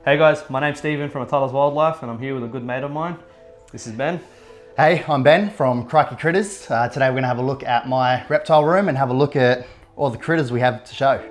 Hey guys, my name's Steven from AtallasWildlife and I'm here with a good mate of mine. This is Ben. Hey, I'm Ben from Crikey Critters. Today we're going to have a look at my reptile room and have a look at all the critters we have to show.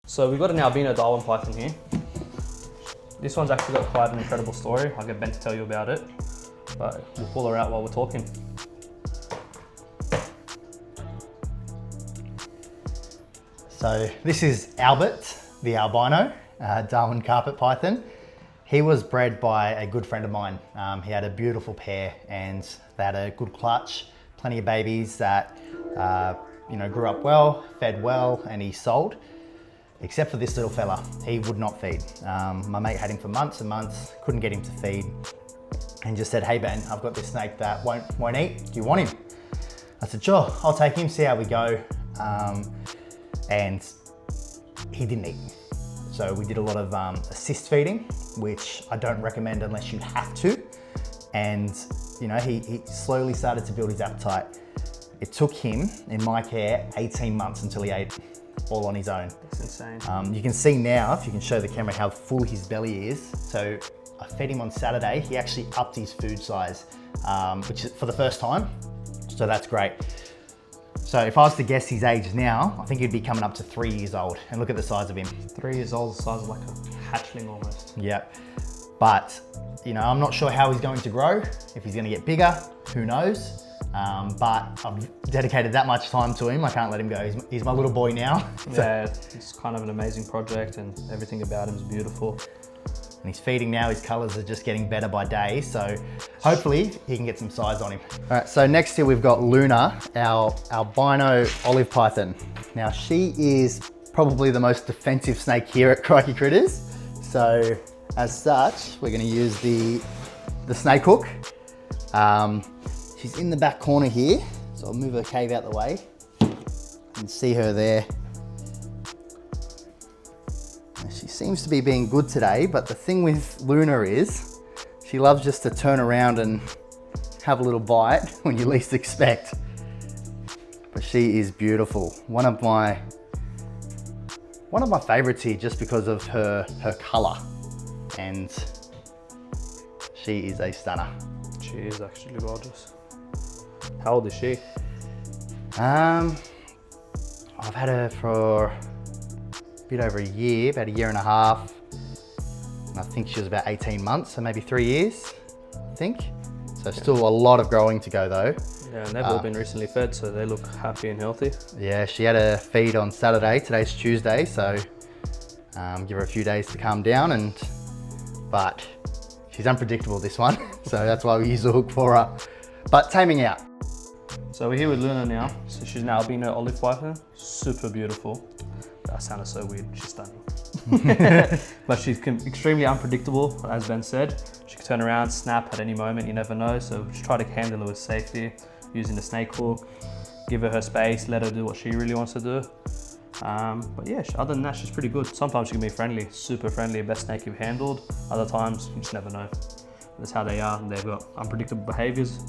So we've got an albino Darwin python here. This one's actually got quite an incredible story. I'll get Ben to tell you about it, but we'll pull her out while we're talking. So this is Albert, the albino, Darwin carpet python. He was bred by a good friend of mine. He had a beautiful pair and they had a good clutch, plenty of babies that grew up well, fed well, and he sold. Except for this little fella, he would not feed. My mate had him for months and months, couldn't get him to feed, and just said, hey Ben, I've got this snake that won't eat, do you want him? I said, sure, I'll take him, see how we go. And he didn't eat. So we did a lot of assist feeding, which I don't recommend unless you have to. And he slowly started to build his appetite. It took him, in my care, 18 months until he ate all on his own. That's insane. You can see now, if you can show the camera, how full his belly is. So I fed him on Saturday. He actually upped his food size, which is for the first time. So that's great. So if I was to guess his age now, I think he'd be coming up to 3 years old. And look at the size of him. 3 years old, the size of like a hatchling almost. Yeah, but I'm not sure how he's going to grow. If he's going to get bigger, who knows? But I've dedicated that much time to him. I can't let him go. He's my little boy now. Yeah, it's kind of an amazing project and everything about him is beautiful. And he's feeding now, his colors are just getting better by day. So hopefully he can get some size on him. All right, so next here we've got Luna, our albino olive python. Now she is probably the most defensive snake here at Crikey Critters. So as such, we're gonna use the snake hook. She's in the back corner here, so I'll move her cave out the way. You can see her there. She seems to be being good today, but the thing with Luna is she loves just to turn around and have a little bite when you least expect. But she is beautiful. One of my favorites here just because of her color, and she is a stunner. She is actually gorgeous. How old is she? I've had her for a bit over a year, about a year and a half. And I think she was about 18 months, so maybe 3 years, I think. So still a lot of growing to go though. Yeah, and they've all been recently fed, so they look happy and healthy. Yeah, she had a feed on Saturday, today's Tuesday, so give her a few days to calm down, but she's unpredictable, this one. So that's why we use the hook for her. But taming out. So we're here with Luna now. So she's an albino olive python, super beautiful. That sounded so weird, she's stunning. But she's extremely unpredictable, as Ben said. She can turn around, snap at any moment, you never know. So just try to handle her with safety, using the snake hook, give her space, let her do what she really wants to do. But yeah, other than that, she's pretty good. Sometimes she can be friendly, super friendly, best snake you've handled. Other times, you just never know. That's how they are. They've got unpredictable behaviors.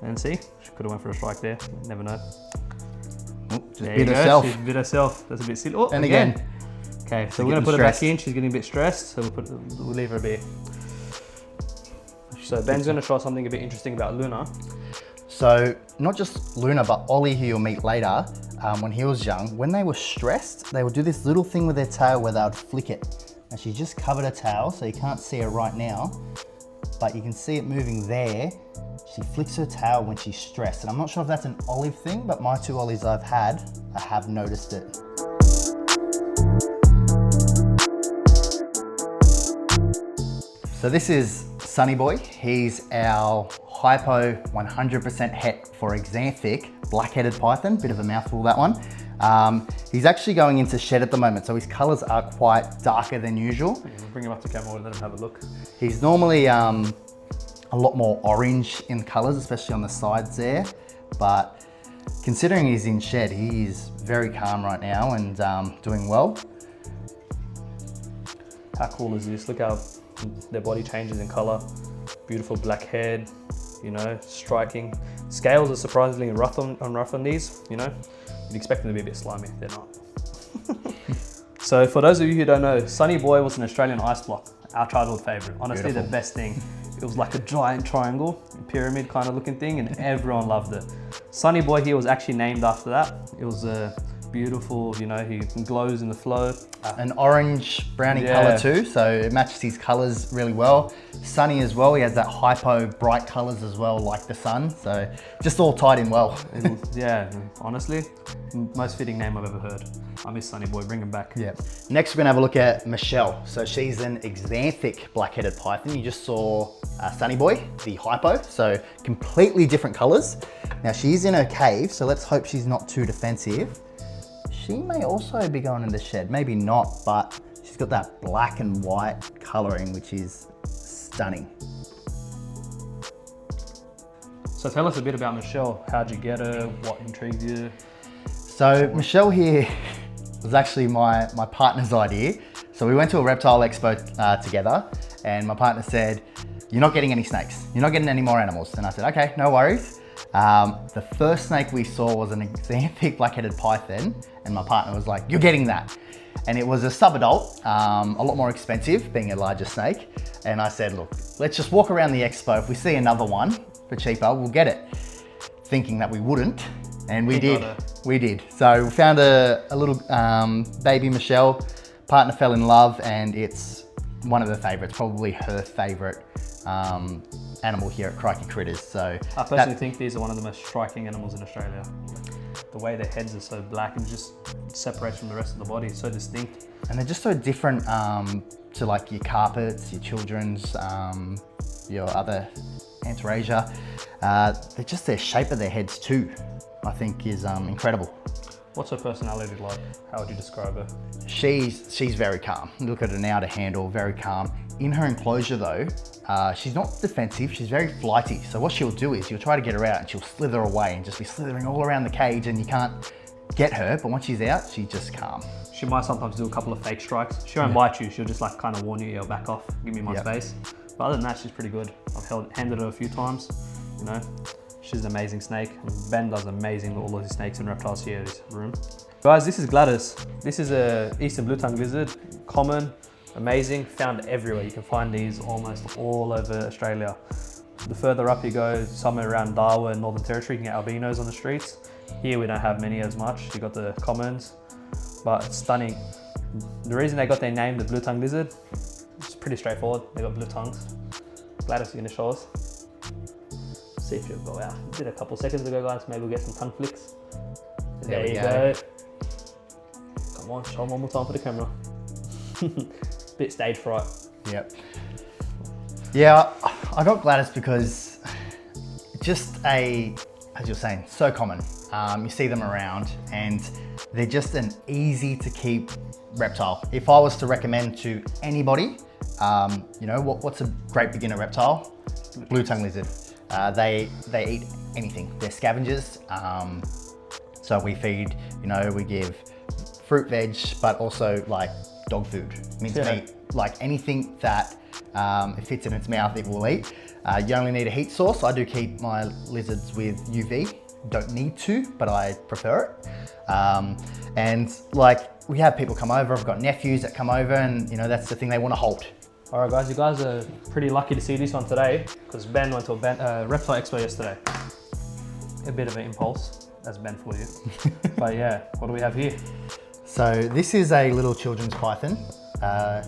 And see, she could have went for a strike there. Never know. Oh, just bit herself. She's bit herself. That's a bit silly. Oh, and again. Okay, so we're gonna put her back in. She's getting a bit stressed, so we'll leave her be. So Ben's gonna show us something a bit interesting about Luna. So not just Luna, but Ollie, who you'll meet later, when he was young, when they were stressed, they would do this little thing with their tail where they would flick it. And she just covered her tail, so you can't see her right now, but you can see it moving there. She flicks her tail when she's stressed. And I'm not sure if that's an olive thing, but my 2 ollies I've had, I have noticed it. So this is Sonny boy. He's our hypo 100% het for exanthic black-headed python. Bit of a mouthful, that one. He's actually going into shed at the moment, so his colors are quite darker than usual. We'll bring him up to camera and let him have a look. He's normally a lot more orange in colors, especially on the sides there. But considering he's in shed, he is very calm right now and doing well. How cool is this? Look how their body changes in color. Beautiful black head, you know, striking. Scales are surprisingly rough on these, you know. You'd expect them to be a bit slimy, they're not. So for those of you who don't know, Sonny Boy was an Australian ice block, our childhood favorite. Honestly, Beautiful. the best thing. It was like a giant triangle, pyramid kind of looking thing, and everyone loved it. Sonny Boy here was actually named after that. It was a beautiful, you know, he glows in the flow. An orange brownie Yeah. color too, so it matches his colors really well. Sunny as well, he has that hypo bright colors as well, like the sun, so just all tied in well. Yeah, honestly, most fitting name I've ever heard. I miss Sonny Boy, bring him back. Yeah. Next, we're gonna have a look at Michelle. So she's an xanthic black-headed python. You just saw Sonny Boy, the hypo, so completely different colors. Now she's in her cave, so let's hope she's not too defensive. She may also be going in the shed, maybe not, but she's got that black and white coloring, which is stunning. So tell us a bit about Michelle. How'd you get her? What intrigued you? So Michelle here was actually my partner's idea. So we went to a reptile expo together, and my partner said, "You're not getting any snakes. You're not getting any more animals." And I said, "Okay, no worries." The first snake we saw was an xanthic black-headed python, and my partner was like, "You're getting that." And it was a sub-adult, a lot more expensive, being a larger snake. And I said, "Look, let's just walk around the expo. If we see another one for cheaper, we'll get it." Thinking that we wouldn't, and we did. We did. So we found a little baby Michelle. Partner fell in love, and it's one of her favorites, probably her favorite animal here at Crikey Critters. So I personally think these are one of the most striking animals in Australia. The way their heads are so black and just separates from the rest of the body, so distinct. And they're just so different to like your carpets, your children's, your other Anterasia. They're just their shape of their heads too, I think is incredible. What's her personality like? How would you describe her? She's very calm. Look at her now to handle, very calm. In her enclosure though, she's not defensive, she's very flighty. So what she'll do is you'll try to get her out and she'll slither away and just be slithering all around the cage, and you can't get her, but once she's out, she's just calm. She might sometimes do a couple of fake strikes. She won't bite you, she'll just like kind of warn you, "Yo, back off, give me my space." But other than that, she's pretty good. I've handled her a few times, you know. She's an amazing snake. Ben does amazing with all of his snakes and reptiles here in his room. Guys, this is Gladys. This is a eastern blue-tongued lizard, common, amazing, found everywhere. You can find these almost all over Australia. The further up you go, somewhere around Darwin, Northern Territory, you can get albinos on the streets. Here we don't have many as much. You got the commons, but it's stunning. The reason they got their name, the blue-tongued lizard, it's pretty straightforward. They got blue tongues. Gladys, you're gonna show us. See if you'll go out. Did a couple seconds ago, guys. Maybe we'll get some tongue flicks. There you go. Come on, show them one more time for the camera. Bit stage fright. Yep. Yeah, I got Gladys because just as you're saying, so common. You see them around and they're just an easy to keep reptile. If I was to recommend to anybody, you know, what's a great beginner reptile? Blue-tongued lizard. They eat anything. They're scavengers. So we feed, you know, we give fruit, veg, but also like dog food, minced meat, like anything that it fits in its mouth, it will eat. You only need a heat source. I do keep my lizards with UV. Don't need to, but I prefer it. And like we have people come over. I've got nephews that come over, and you know that's the thing they want to hold. All right, guys, you guys are pretty lucky to see this one today because Ben went to a reptile expo yesterday. A bit of an impulse, that's Ben for you. But yeah, what do we have here? So this is a little children's python.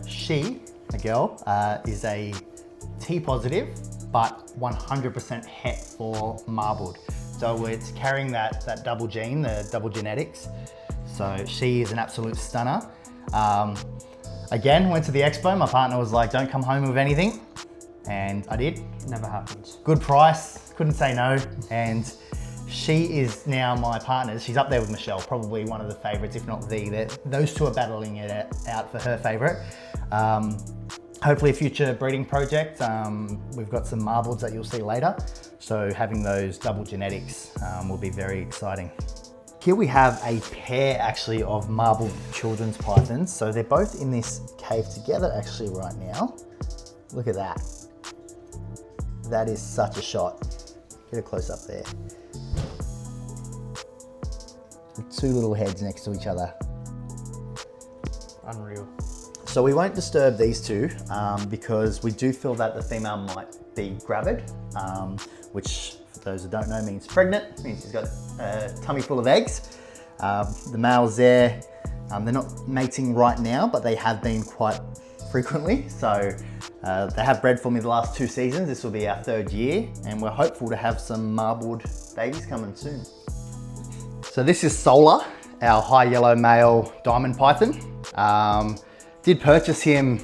She, a girl, is a T positive, but 100% het for marbled. So it's carrying that double gene, the double genetics. So she is an absolute stunner. Again, went to the expo. My partner was like, "Don't come home with anything." And I did. Never happens. Good price, couldn't say no. And She is now my partner. She's up there with Michelle, probably one of the favorites, if not the. Those two are battling it out for her favorite. Hopefully a future breeding project. We've got some marbleds that you'll see later. So having those double genetics will be very exciting. Here we have a pair actually of marbled children's pythons. So they're both in this cave together actually right now. Look at that. That is such a shot. Get a close up there. Two little heads next to each other. Unreal. So we won't disturb these two because we do feel that the female might be gravid, which for those who don't know means pregnant, means she's got a tummy full of eggs. The males there, they're not mating right now, but they have been quite frequently. So they have bred for me the last 2 seasons. This will be our 3rd year, and we're hopeful to have some marbled babies coming soon. So this is Solar, our high yellow male diamond python. Did purchase him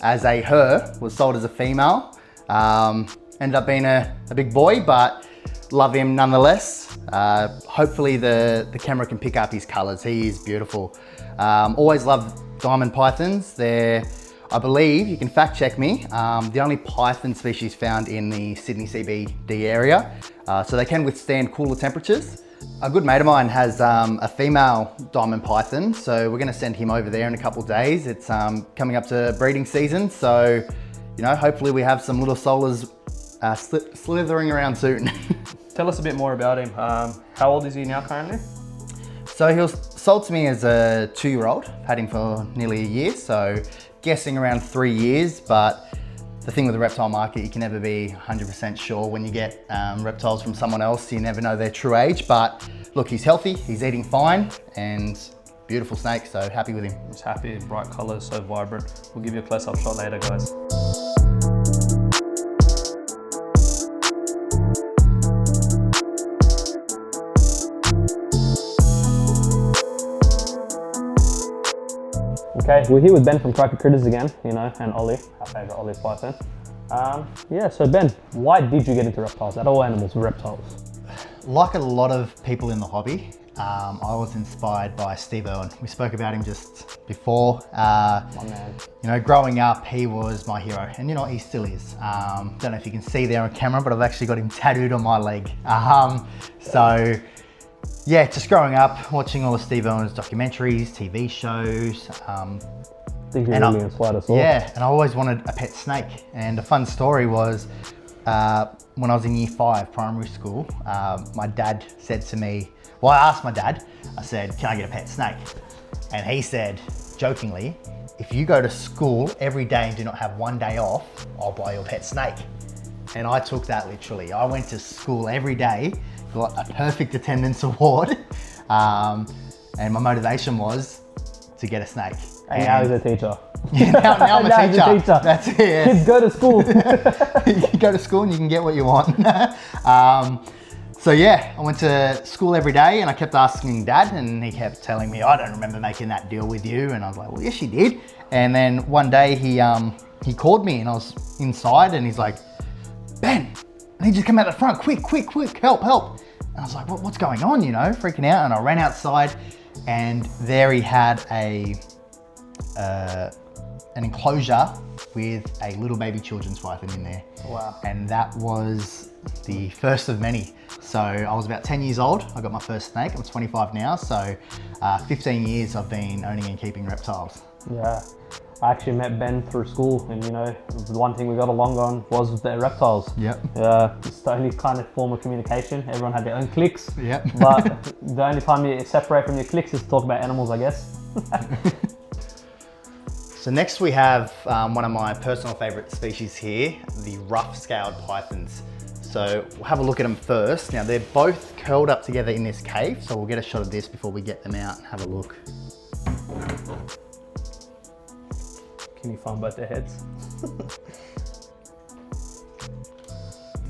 as a her, was sold as a female. Ended up being a big boy, but love him nonetheless. Hopefully the camera can pick up his colors. He is beautiful. Always love diamond pythons. They're, I believe, you can fact check me, the only python species found in the Sydney CBD area. So they can withstand cooler temperatures. A good mate of mine has a female diamond python, so we're going to send him over there in a couple of days. It's coming up to breeding season, so you know, hopefully we have some little Solars slithering around soon. Tell us a bit more about him. How old is he now currently? So he was sold to me as a 2-year-old, had him for nearly a year, so guessing around 3 years, but the thing with the reptile market, you can never be 100% sure when you get reptiles from someone else. You never know their true age, but look, he's healthy, he's eating fine, and beautiful snake, so happy with him. He's happy, bright colors, so vibrant. We'll give you a close-up shot later, guys. Okay, we're here with Ben from Crikey again, you know, and Ollie, our favourite Ollie python. Yeah, so Ben, why did you get into reptiles? Out of all animals, reptiles? Like a lot of people in the hobby, I was inspired by Steve Irwin. We spoke about him just before. My man. You know, growing up, he was my hero, and you know, he still is. Don't know if you can see there on camera, but I've actually got him tattooed on my leg. So yeah, just growing up, watching all of Steve Irwin's documentaries, TV shows. I think he really inspired us all. Yeah, and I always wanted a pet snake. And a fun story was, when I was in year 5 primary school, my dad said to me, well, I asked my dad, I said, can I get a pet snake? And he said, jokingly, if you go to school every day and do not have 1 day off, I'll buy you a pet snake. And I took that literally. I went to school every day, got a perfect attendance award, and my motivation was to get a snake. And now he's a teacher. Yeah, now I'm a teacher. That's it. Yeah. Kids go to school. You go to school and you can get what you want. So yeah, I went to school every day and I kept asking Dad, and he kept telling me, I don't remember making that deal with you. And I was like, well, yes, you did. And then one day he called me and I was inside and he's like, Ben, I need you to come out the front, quick, help. And I was like, what's going on, you know, freaking out. And I ran outside and there he had an enclosure with a little baby children's python in there. Wow. And that was the first of many. So I was about 10 years old. I got my first snake. I'm 25 now. So 15 years I've been owning and keeping reptiles. Yeah. I actually met Ben through school, and you know, the one thing we got along on was the reptiles. Yep. It's the only kind of form of communication. Everyone had their own cliques. Yep. But the only time you separate from your cliques is to talk about animals, I guess. So next we have one of my personal favorite species here, the rough-scaled pythons. So we'll have a look at them first. Now they're both curled up together in this cave, so we'll get a shot of this before we get them out and have a look. Can you find both their heads?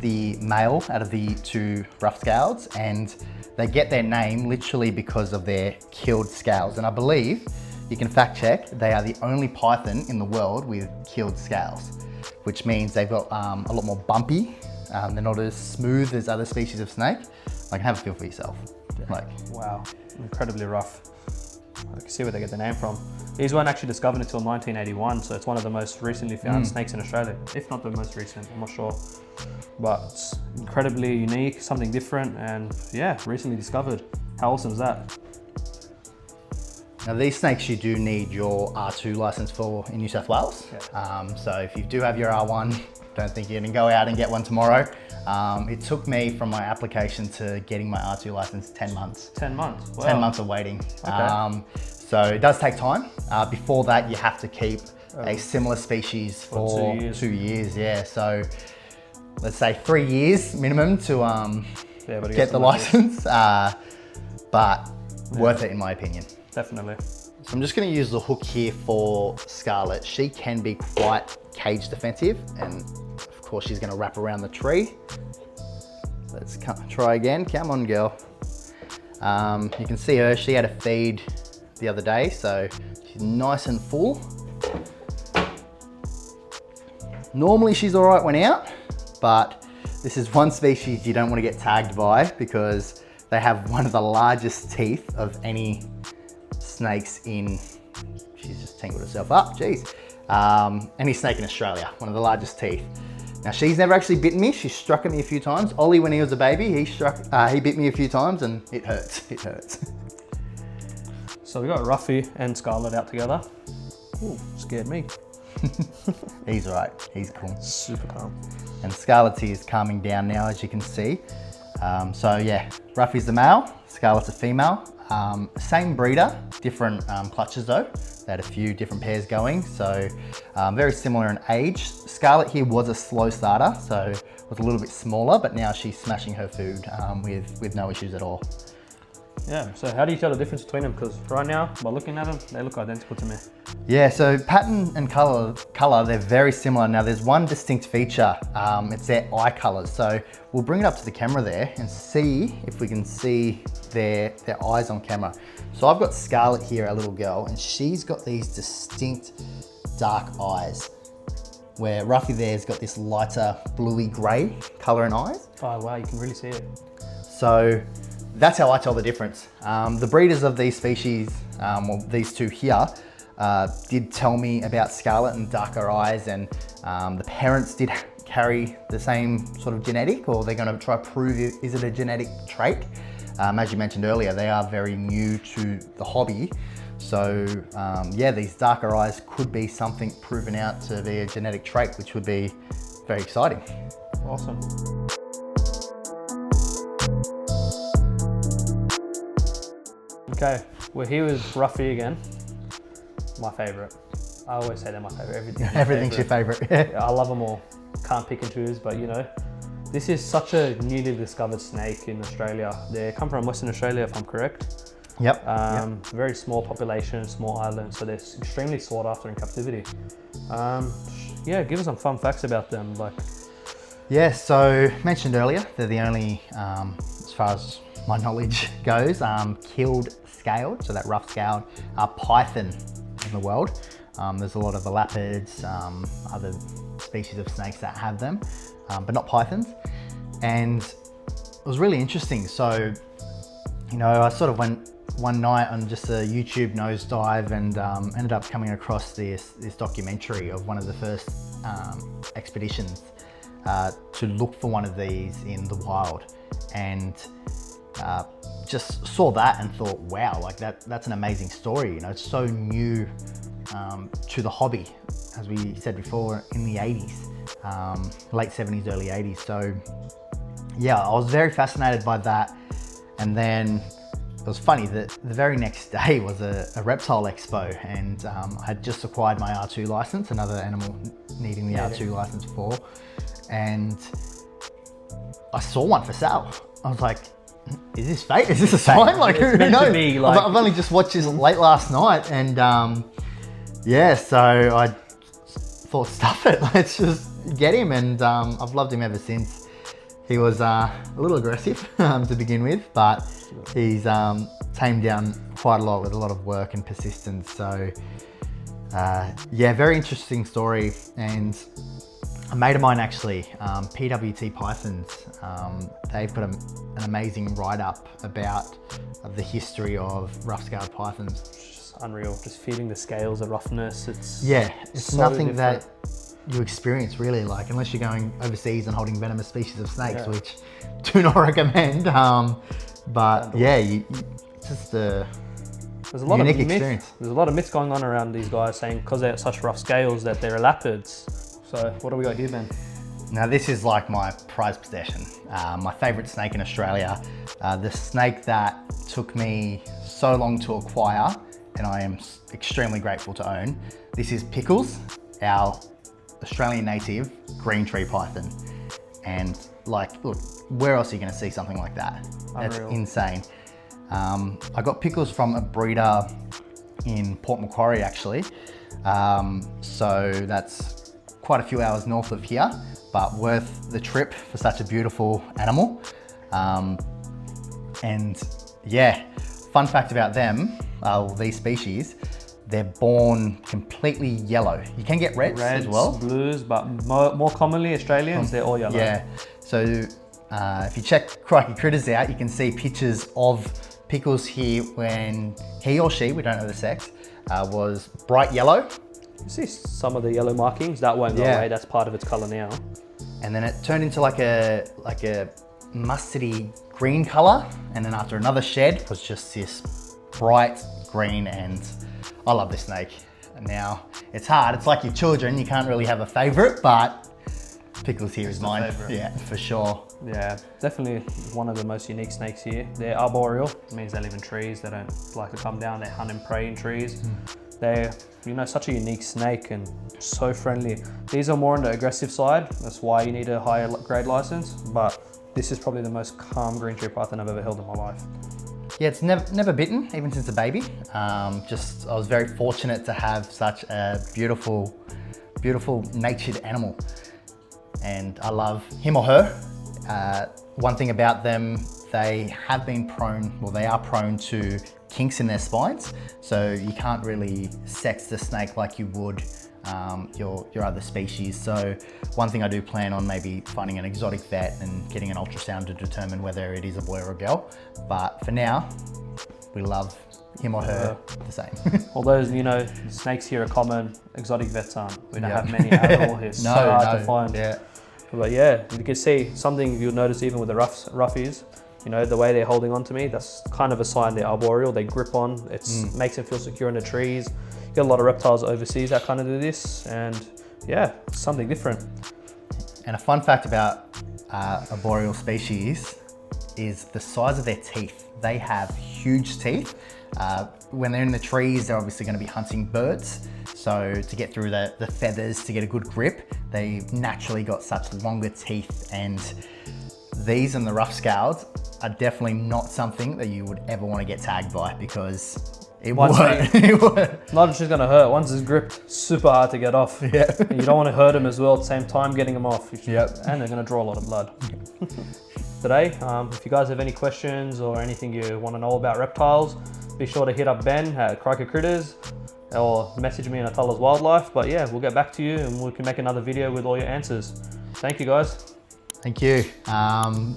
The male out of the two rough scales, and they get their name literally because of their keeled scales. And I believe, you can fact check, they are the only python in the world with keeled scales, which means they've got a lot more bumpy. They're not as smooth as other species of snake. Like, have a feel for yourself. Like, wow, incredibly rough. I can see where they get the name from. These weren't actually discovered until 1981, so it's one of the most recently found snakes in Australia, if not the most recent, I'm not sure. But it's incredibly unique, something different, and yeah, recently discovered. How awesome is that? Now these snakes you do need your R2 license for in New South Wales. Yeah. So if you do have your R1, don't think you're gonna go out and get one tomorrow. It took me from my application to getting my R2 license 10 months. 10 months? Wow. 10 months of waiting. Okay. So it does take time. Before that, you have to keep a similar species for 2 years. Yeah, so let's say 3 years minimum to get the license, but worth it in my opinion. Definitely. So I'm just gonna use the hook here for Scarlet. She can be quite cage defensive, and of course she's gonna wrap around the tree. Let's try again, come on girl. You can see her, she had a feed the other day, so she's nice and full. Normally she's all right when out, but this is one species you don't want to get tagged by because they have one of the largest teeth of any snakes in, she's just tangled herself up, geez. Any snake in Australia, one of the largest teeth. Now she's never actually bitten me, she struck at me a few times. Ollie, when he was a baby, he bit me a few times and it hurts, it hurts. So we got Ruffy and Scarlet out together. Ooh, scared me. He's all right, he's cool. Super calm. And Scarlet's here is calming down now, as you can see. So yeah, Ruffy's the male, Scarlet's a female. Same breeder, different clutches though. They had a few different pairs going, so very similar in age. Scarlet here was a slow starter, so was a little bit smaller, but now she's smashing her food with no issues at all. Yeah, so how do you tell the difference between them? Because right now, by looking at them, they look identical to me. Yeah, so pattern and color, they're very similar. Now there's one distinct feature, it's their eye colors. So we'll bring it up to the camera there and see if we can see their eyes on camera. So I've got Scarlet here, our little girl, and she's got these distinct dark eyes, where Ruffy there's got this lighter bluey gray color in eyes. Oh wow, you can really see it. So that's how I tell the difference. The breeders of these species, well, these two here, did tell me about Scarlet and darker eyes, and the parents did carry the same sort of genetic, or they're gonna try to prove, is it a genetic trait? As you mentioned earlier, they are very new to the hobby. So yeah, these darker eyes could be something proven out to be a genetic trait, which would be very exciting. Awesome. Okay, we're here with Ruffy again. My favorite. I always say they're my favorite. Everything's your favorite. Yeah, I love them all. Can't pick and choose, but you know, this is such a newly discovered snake in Australia. They come from Western Australia, if I'm correct. Yep. Very small population, small island, so they're extremely sought after in captivity. Yeah, give us some fun facts about them. Yeah, so mentioned earlier, they're the only, as far as my knowledge goes, killed scaled, so that rough scaled python in the world. There's a lot of elapids, other species of snakes that have them, but not pythons. And it was really interesting. So, you know, I sort of went one night on just a YouTube nosedive and ended up coming across this documentary of one of the first expeditions to look for one of these in the wild. And just saw that and thought, wow, like that's an amazing story. You know, it's so new to the hobby, as we said before, in the 80s, late 70s, early 80s. So yeah, I was very fascinated by that. And then it was funny that the very next day was a reptile expo, and I had just acquired my R2 license, another animal needing the R2 license for, and I saw one for sale. I was like, is this fake? Is this a sign? Like, who knows? I've only just watched this late last night, and yeah, so I thought, stuff it, let's just get him, and I've loved him ever since. He was a little aggressive to begin with, but he's tamed down quite a lot with a lot of work and persistence. So yeah, very interesting story. And A mate of mine actually, PWT Pythons, they've got an amazing write-up about the history of rough-scaled pythons. It's just unreal, just feeling the scales, the roughness. It's It's so nothing different. that you experience really, like unless you're going overseas and holding venomous species of snakes, which do not recommend. But yeah, it's just a There's a lot unique of experience. There's a lot of myths going on around these guys saying because they're such rough scales that they're elapids. So what do we got here, Ben? Now this is like my prized possession, my favorite snake in Australia, the snake that took me so long to acquire and I am extremely grateful to own. This is Pickles, our Australian native green tree python. And like, look, where else are you gonna see something like that? That's Unreal. insane. I got Pickles from a breeder in Port Macquarie actually. So that's quite a few hours north of here, but worth the trip for such a beautiful animal. And yeah, fun fact about them, these species, they're born completely yellow. You can get reds as well. Blues, but more commonly Australians, they're all yellow. Yeah, so if you check Crikey Critters out, you can see pictures of Pickles here when he or she, we don't know the sex, was bright yellow. You see some of the yellow markings, that won't go away, that's part of its colour now. And then it turned into like a mustardy green color. And then after another shed was just this bright green, and I love this snake. And now it's hard, it's like your children, you can't really have a favorite, but Pickles here is mine. Yeah, for sure. Yeah, definitely one of the most unique snakes here. They're arboreal, it means they live in trees, they don't like to come down, they hunt and prey in trees. They're, you know, such a unique snake and so friendly. These are more on the aggressive side, that's why you need a higher grade license, but this is probably the most calm green tree python I've ever held in my life. Yeah, it's never bitten, even since a baby. I was very fortunate to have such a beautiful natured animal. And I love him or her. One thing about them, they are prone to kinks in their spines. So you can't really sex the snake like you would your other species. So one thing I do plan on maybe finding an exotic vet and getting an ultrasound to determine whether it is a boy or a girl. But for now, we love him or her the same. Although, you know, snakes here are common, exotic vets aren't. We don't have many at all here, so hard to find. Yeah. But yeah, you can see something you'll notice even with the roughies, you know, the way they're holding on to me, that's kind of a sign they're arboreal, they grip on, it makes them feel secure in the trees. You get a lot of reptiles overseas that kind of do this, and yeah, it's something different. And a fun fact about arboreal species is the size of their teeth. They have huge teeth. When they're in the trees, they're obviously going to be hunting birds. So to get through the feathers, to get a good grip, they've naturally got such longer teeth. And these and the rough scales are definitely not something that you would ever want to get tagged by, because it would. Not just going to hurt, once it's gripped, super hard to get off. Yeah. And you don't want to hurt them as well at the same time getting them off. Yep. And they're going to draw a lot of blood. Today, if you guys have any questions or anything you want to know about reptiles, be sure to hit up Ben at Crikey Critters or message me on AtallasWildlife. But yeah, we'll get back to you and we can make another video with all your answers. Thank you guys. Thank you.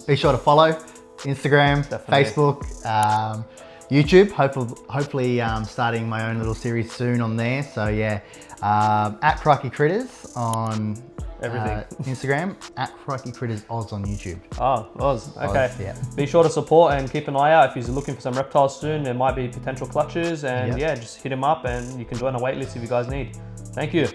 Be sure to follow Instagram, Definitely. Facebook, YouTube. Hopefully starting my own little series soon on there. So yeah, at Crikey Critters on Everything. Instagram, at Crikey Critters Oz on YouTube. Oh, Oz, okay. Oz, yeah. Be sure to support and keep an eye out. If you're looking for some reptiles soon, there might be potential clutches, and yeah, just hit him up and you can join a waitlist if you guys need. Thank you.